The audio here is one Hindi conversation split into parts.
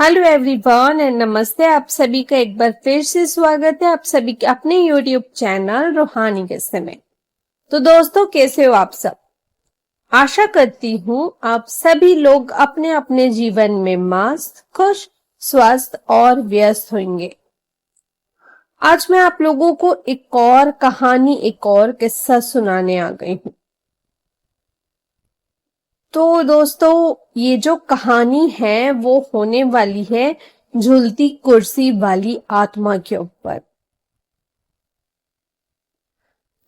हेलो एवरीवन एंड नमस्ते। आप सभी का एक बार फिर से स्वागत है आप सभी के अपने यूट्यूब चैनल रूहानी किस्से में। तो दोस्तों, कैसे हो आप सब? आशा करती हूँ आप सभी लोग अपने अपने जीवन में मस्त, खुश, स्वस्थ और व्यस्त होंगे। आज मैं आप लोगों को एक और कहानी, एक और किस्सा सुनाने आ गई हूँ। तो दोस्तों, ये जो कहानी है वो होने वाली है झूलती कुर्सी वाली आत्मा के ऊपर।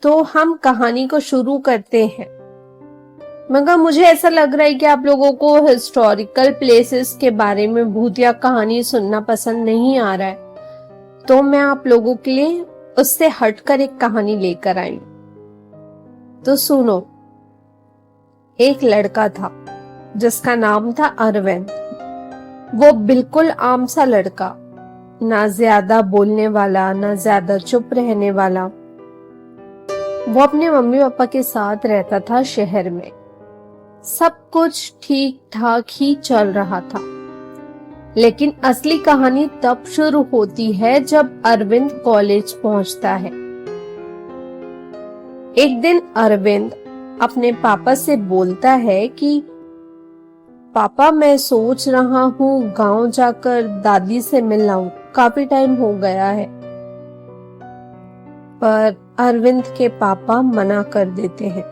तो हम कहानी को शुरू करते हैं, मगर मुझे ऐसा लग रहा है कि आप लोगों को हिस्टोरिकल प्लेसेस के बारे में भूतिया कहानी सुनना पसंद नहीं आ रहा है, तो मैं आप लोगों के लिए उससे हटकर एक कहानी लेकर आई। तो सुनो। एक लड़का था जिसका नाम था अरविंद। वो बिल्कुल आम सा लड़का, ना ज्यादा बोलने वाला, ना ज्यादा चुप रहने वाला। वो अपने मम्मी पापा के साथ रहता था शहर में। सब कुछ ठीक ठाक ही चल रहा था। लेकिन असली कहानी तब शुरू होती है जब अरविंद कॉलेज पहुंचता है। एक दिन अरविंद अपने पापा से बोलता है कि पापा, मैं सोच रहा हूँ गांव जाकर दादी से मिल आऊं, काफी टाइम हो गया है। पर अरविंद के पापा मना कर देते हैं।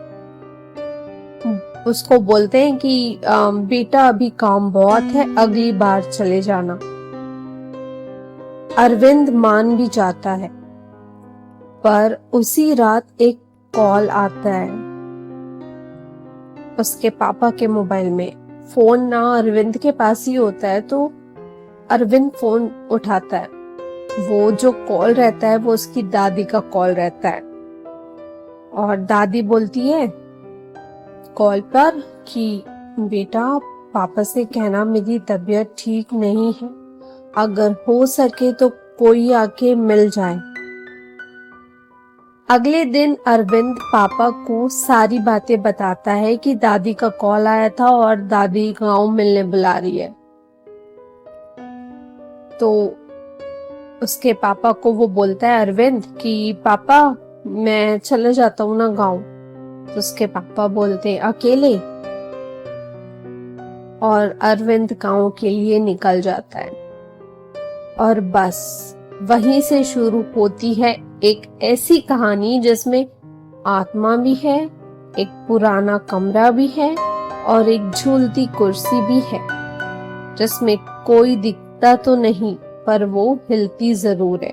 उसको बोलते हैं कि बेटा, अभी काम बहुत है, अगली बार चले जाना। अरविंद मान भी जाता है। पर उसी रात एक कॉल आता है उसके पापा के मोबाइल में। फोन ना अरविंद के पास ही होता है, तो अरविंद फोन उठाता है। वो जो कॉल रहता है वो उसकी दादी का कॉल रहता है। और दादी बोलती है कॉल पर कि बेटा, पापा से कहना मेरी तबीयत ठीक नहीं है, अगर हो सके तो कोई आके मिल जाए। अगले दिन अरविंद पापा को सारी बातें बताता है कि दादी का कॉल आया था और दादी गांव मिलने बुला रही है। तो उसके पापा को वो बोलता है अरविंद कि पापा, मैं चले जाता हूँ ना गांव। तो उसके पापा बोलते हैं अकेले? और अरविंद गांव के लिए निकल जाता है। और बस वहीं से शुरू होती है एक ऐसी कहानी जिसमें आत्मा भी है, एक पुराना कमरा भी है और एक झूलती कुर्सी भी है, जिसमें कोई दिखता तो नहीं पर वो हिलती जरूर है।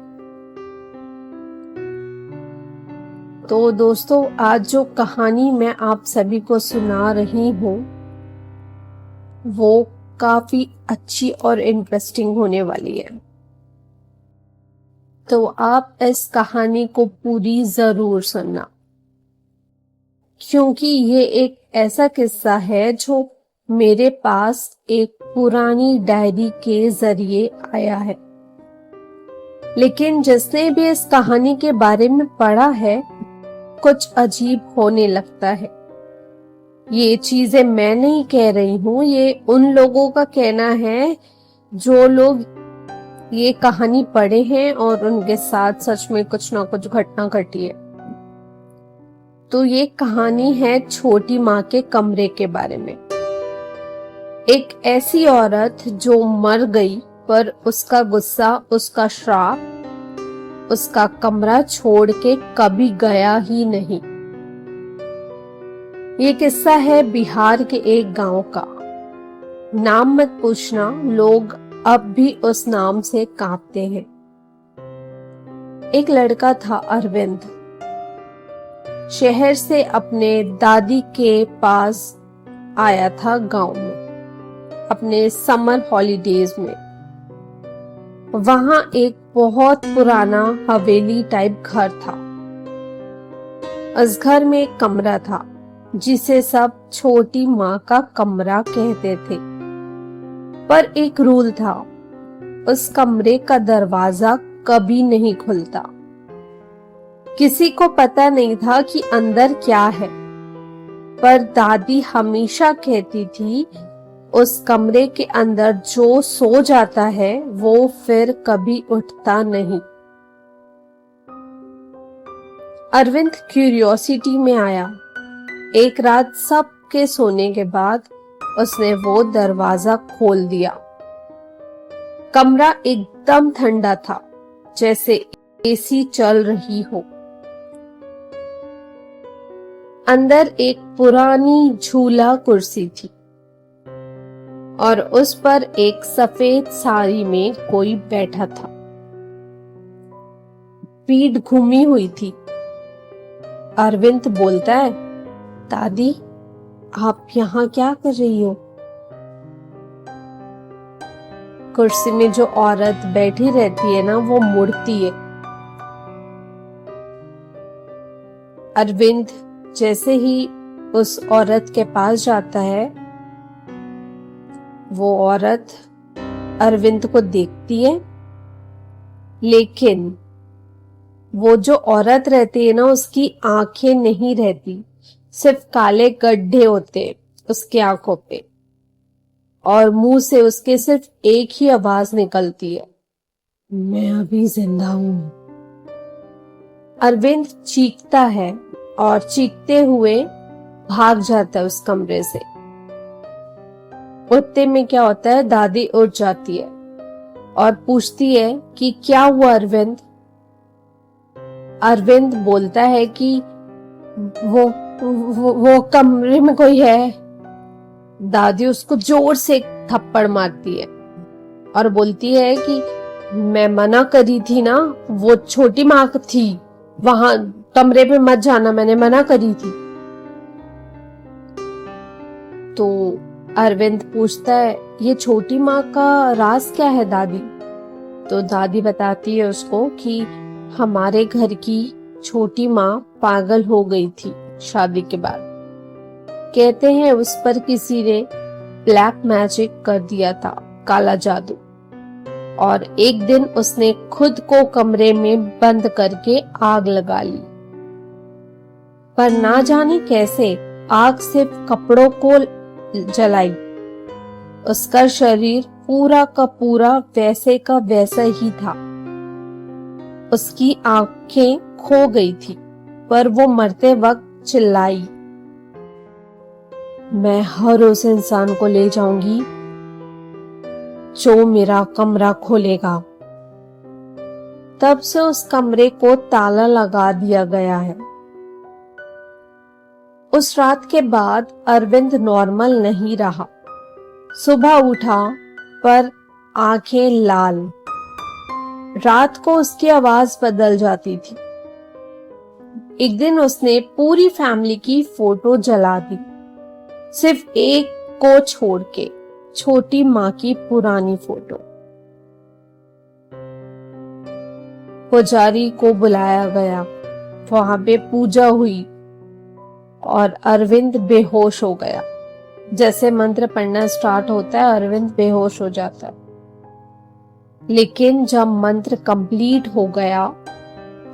तो दोस्तों, आज जो कहानी मैं आप सभी को सुना रही हूँ वो काफी अच्छी और इंटरेस्टिंग होने वाली है। तो आप इस कहानी को पूरी जरूर सुनना, क्योंकि ये एक ऐसा किस्सा है जो मेरे पास एक पुरानी डायरी के जरिए आया है। लेकिन जिसने भी इस कहानी के बारे में पढ़ा है, कुछ अजीब होने लगता है। ये चीजें मैं नहीं कह रही हूँ, ये उन लोगों का कहना है जो लोग ये कहानी पढ़े हैं और उनके साथ सच में कुछ ना कुछ घटना घटी है। तो ये कहानी है छोटी माँ के कमरे के बारे में। एक ऐसी औरत जो मर गई, पर उसका गुस्सा, उसका श्राप उसका कमरा छोड़ के कभी गया ही नहीं। ये किस्सा है बिहार के एक गांव का। नाम मत पूछना, लोग अब भी उस नाम से कांपते हैं। एक लड़का था अरविंद। शहर से अपने दादी के पास आया था गांव में अपने समर हॉलीडेज में। वहां एक बहुत पुराना हवेली टाइप घर था। उस घर में एक कमरा था जिसे सब छोटी माँ का कमरा कहते थे। पर एक रूल था, उस कमरे का दरवाजा कभी नहीं खुलता। किसी को पता नहीं था कि अंदर क्या है, पर दादी हमेशा कहती थी उस कमरे के अंदर जो सो जाता है वो फिर कभी उठता नहीं। अरविंद क्यूरियोसिटी में आया। एक रात सबके सोने के बाद उसने वो दरवाजा खोल दिया। कमरा एकदम ठंडा था, जैसे एसी चल रही हो। अंदर एक पुरानी झूला कुर्सी थी और उस पर एक सफेद साड़ी में कोई बैठा था। पीठ घूमी हुई थी। अरविंद बोलता है, दादी आप यहाँ क्या कर रही हो? कुर्सी में जो औरत बैठी रहती है ना, वो मुड़ती है। अरविंद जैसे ही उस औरत के पास जाता है, वो औरत अरविंद को देखती है, लेकिन वो जो औरत रहती है ना, उसकी आंखें नहीं रहती, सिर्फ काले गड्ढे होते उसके आंखों पे, और मुंह से उसके सिर्फ एक ही आवाज निकलती है, मैं अभी जिंदा हूं। अरविंद चीखता है और चीखते हुए भाग जाता है उस कमरे से। उतने में क्या होता है, दादी उठ जाती है और पूछती है कि क्या हुआ अरविंद? अरविंद बोलता है कि वो कमरे में कोई है। दादी उसको जोर से थप्पड़ मारती है और बोलती है कि मैं मना करी थी ना, वो छोटी माँ थी, वहां कमरे पे मत जाना, मैंने मना करी थी। तो अरविंद पूछता है, ये छोटी माँ का राज क्या है दादी? तो दादी बताती है उसको कि हमारे घर की छोटी माँ पागल हो गई थी शादी के बाद। कहते हैं उस पर किसी ने ब्लैक मैजिक कर दिया था, काला जादू, और एक दिन उसने खुद को कमरे में बंद करके आग लगा ली। पर ना जाने कैसे आग सिर्फ कपड़ों को जलाई। उसका शरीर पूरा का पूरा वैसे का वैसा ही था। उसकी आंखें खो गई थी, पर वो मरते वक्त चिल्लाई, मैं हर उस इंसान को ले जाऊंगी जो मेरा कमरा खोलेगा। तब से उस कमरे को ताला लगा दिया गया है। उस रात के बाद अरविंद नॉर्मल नहीं रहा। सुबह उठा पर आंखें लाल। रात को उसकी आवाज बदल जाती थी। एक दिन उसने पूरी फैमिली की फोटो जला दी, सिर्फ एक को छोड़ के, छोटी माँ की पुरानी फोटो। पुजारी को बुलाया गया, वहां पे पूजा हुई और अरविंद बेहोश हो गया। जैसे मंत्र पढ़ना स्टार्ट होता है, अरविंद बेहोश हो जाता है। लेकिन जब मंत्र कंप्लीट हो गया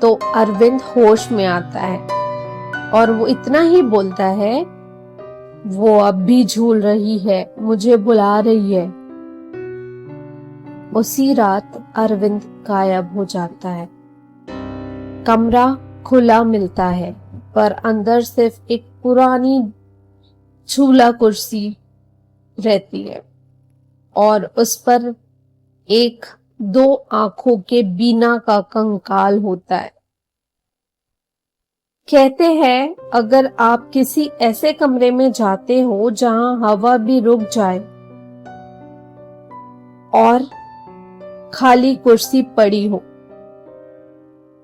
तो अरविंद होश में आता है और वो इतना ही बोलता है, वो अब भी झूल रही है, मुझे बुला रही है। उसी रात अरविंद गायब हो जाता है। कमरा खुला मिलता है, पर अंदर सिर्फ एक पुरानी झूला कुर्सी रहती है और उस पर एक 2 आंखों के बीना का कंकाल होता है। कहते हैं अगर आप किसी ऐसे कमरे में जाते हो जहां हवा भी रुक जाए और खाली कुर्सी पड़ी हो,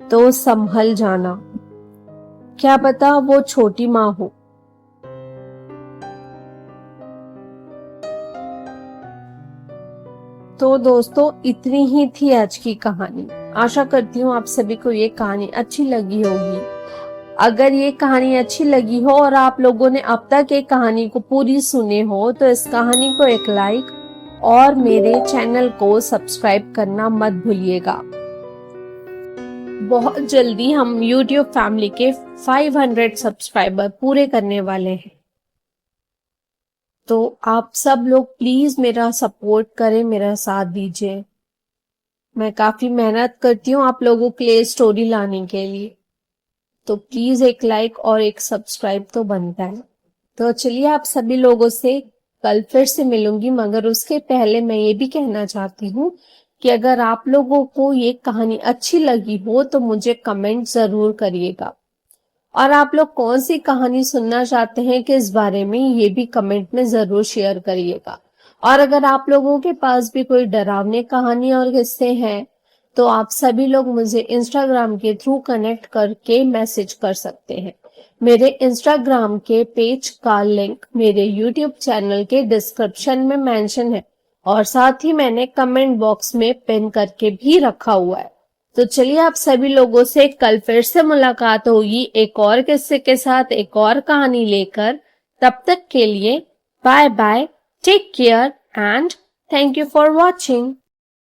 तो संभल जाना, क्या पता वो छोटी माँ हो। तो दोस्तों, इतनी ही थी आज की कहानी। आशा करती हूँ आप सभी को ये कहानी अच्छी लगी होगी। अगर ये कहानी अच्छी लगी हो और आप लोगों ने अब तक एक कहानी को पूरी सुने हो, तो इस कहानी को एक लाइक और मेरे चैनल को सब्सक्राइब करना मत भूलिएगा। बहुत जल्दी हम YouTube फैमिली के 500 सब्सक्राइबर पूरे करने वाले हैं। तो आप सब लोग प्लीज मेरा सपोर्ट करें, मेरा साथ दीजिए। मैं काफी मेहनत करती हूँ आप लोगों के लिए स्टोरी लाने के लिए, तो प्लीज एक लाइक और एक सब्सक्राइब तो बनता है। तो चलिए आप सभी लोगों से कल फिर से मिलूंगी, मगर उसके पहले मैं ये भी कहना चाहती हूँ कि अगर आप लोगों को ये कहानी अच्छी लगी हो तो मुझे कमेंट जरूर करिएगा, और आप लोग कौन सी कहानी सुनना चाहते हैं किस बारे में, ये भी कमेंट में जरूर शेयर करिएगा। और अगर आप लोगों के पास भी कोई डरावनी कहानी और किस्से हैं तो आप सभी लोग मुझे इंस्टाग्राम के थ्रू कनेक्ट करके मैसेज कर सकते हैं। मेरे इंस्टाग्राम के पेज का लिंक मेरे यूट्यूब चैनल के डिस्क्रिप्शन में मेंशन है, और साथ ही मैंने कमेंट बॉक्स में पिन करके भी रखा हुआ है। तो चलिए आप सभी लोगों से कल फिर से मुलाकात होगी एक और किस्से के साथ, एक और कहानी लेकर। तब तक के लिए bye bye, take care and thank you for watching.